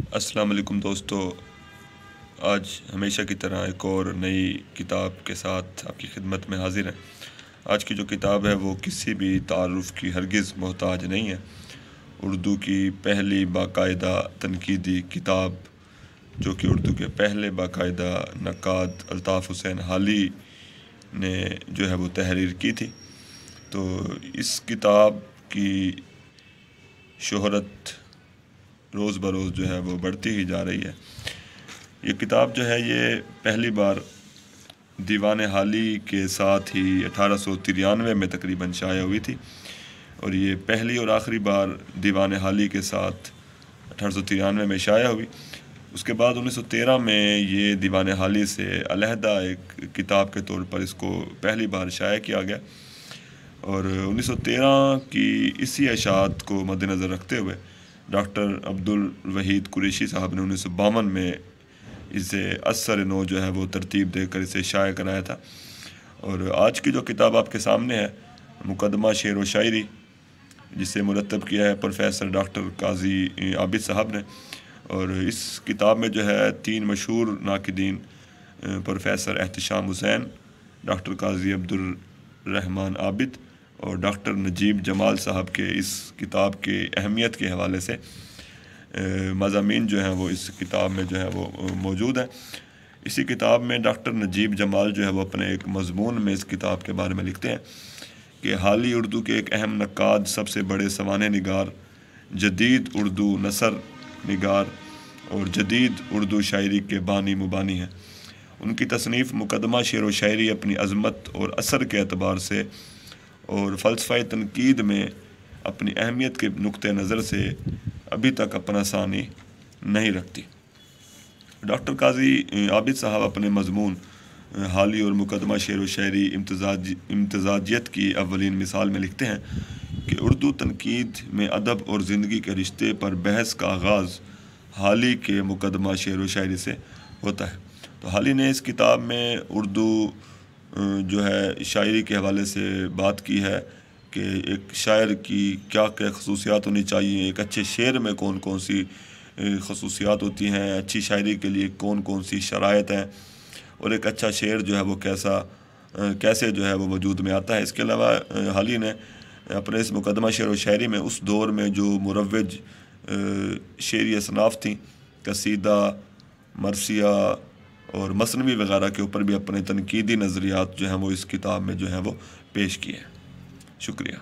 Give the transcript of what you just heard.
السلام علیکم دوستو، آج ہمیشہ کی طرح ایک اور نئی کتاب کے ساتھ آپ کی خدمت میں حاضر ہیں۔ آج کی جو کتاب ہے وہ کسی بھی تعارف کی ہرگز محتاج نہیں ہے۔ اردو کی پہلی باقاعدہ تنقیدی کتاب جو کہ اردو کے پہلے باقاعدہ نقاد الطاف حسین حالی نے جو ہے وہ تحریر کی تھی۔ تو اس کتاب کی شہرت روز بروز جو ہے وہ بڑھتی ہی جا رہی ہے۔ یہ کتاب جو ہے یہ پہلی بار دیوان حالی کے ساتھ ہی 1893 میں تقریباً شائع ہوئی تھی، اور یہ پہلی اور آخری بار دیوان حالی کے ساتھ 1893 میں شائع ہوئی۔ اس کے بعد 1913 میں یہ دیوان حالی سے علیحدہ ایک کتاب کے طور پر اس کو پہلی بار شائع کیا گیا، اور 1913 کی اسی اشاعت کو مد نظر رکھتے ہوئے ڈاکٹر عبدالوحید قریشی صاحب نے 1952 میں اسے اثر نو جو ہے وہ ترتیب دے کر اسے شائع کرایا تھا۔ اور آج کی جو کتاب آپ کے سامنے ہے، مقدمہ شعر و شاعری، جسے مرتب کیا ہے پروفیسر ڈاکٹر قاضی عابد صاحب نے، اور اس کتاب میں جو ہے 3 مشہور ناقدین پروفیسر احتشام حسین، ڈاکٹر قاضی عبدالرحمن عابد اور ڈاکٹر نجیب جمال صاحب کے اس کتاب کے اہمیت کے حوالے سے مضامین جو ہیں وہ اس کتاب میں جو ہے وہ موجود ہیں۔ اسی کتاب میں ڈاکٹر نجیب جمال جو ہے وہ اپنے ایک مضمون میں اس کتاب کے بارے میں لکھتے ہیں کہ حالی اردو کے ایک اہم نقاد، سب سے بڑے سوانح نگار، جدید اردو نثر نگار اور جدید اردو شاعری کے بانی مبانی ہیں۔ ان کی تصنیف مقدمہ شعر و شاعری اپنی عظمت اور اثر کے اعتبار سے اور فلسفہ تنقید میں اپنی اہمیت کے نقطہ نظر سے ابھی تک اپنا ثانی نہیں رکھتی۔ ڈاکٹر قاضی عابد صاحب اپنے مضمون حالی اور مقدمہ شعر و شاعری امتزاجیت کی اولین مثال میں لکھتے ہیں کہ اردو تنقید میں ادب اور زندگی کے رشتے پر بحث کا آغاز حالی کے مقدمہ شعر و شاعری سے ہوتا ہے۔ تو حالی نے اس کتاب میں اردو جو ہے شاعری کے حوالے سے بات کی ہے کہ ایک شاعر کی کیا کیا خصوصیات ہونی چاہیے، ایک اچھے شعر میں کون کون سی خصوصیات ہوتی ہیں، اچھی شاعری کے لیے کون کون سی شرائط ہیں، اور ایک اچھا شعر جو ہے وہ کیسے جو ہے وہ وجود میں آتا ہے۔ اس کے علاوہ حالی نے اپنے اس مقدمہ شعر و شاعری میں اس دور میں جو مروج شعری اصناف تھیں، قصیدہ، مرثیہ اور مثنوی وغیرہ کے اوپر بھی اپنے تنقیدی نظریات جو ہیں وہ اس کتاب میں جو ہیں وہ پیش کیے ہیں۔ شکریہ۔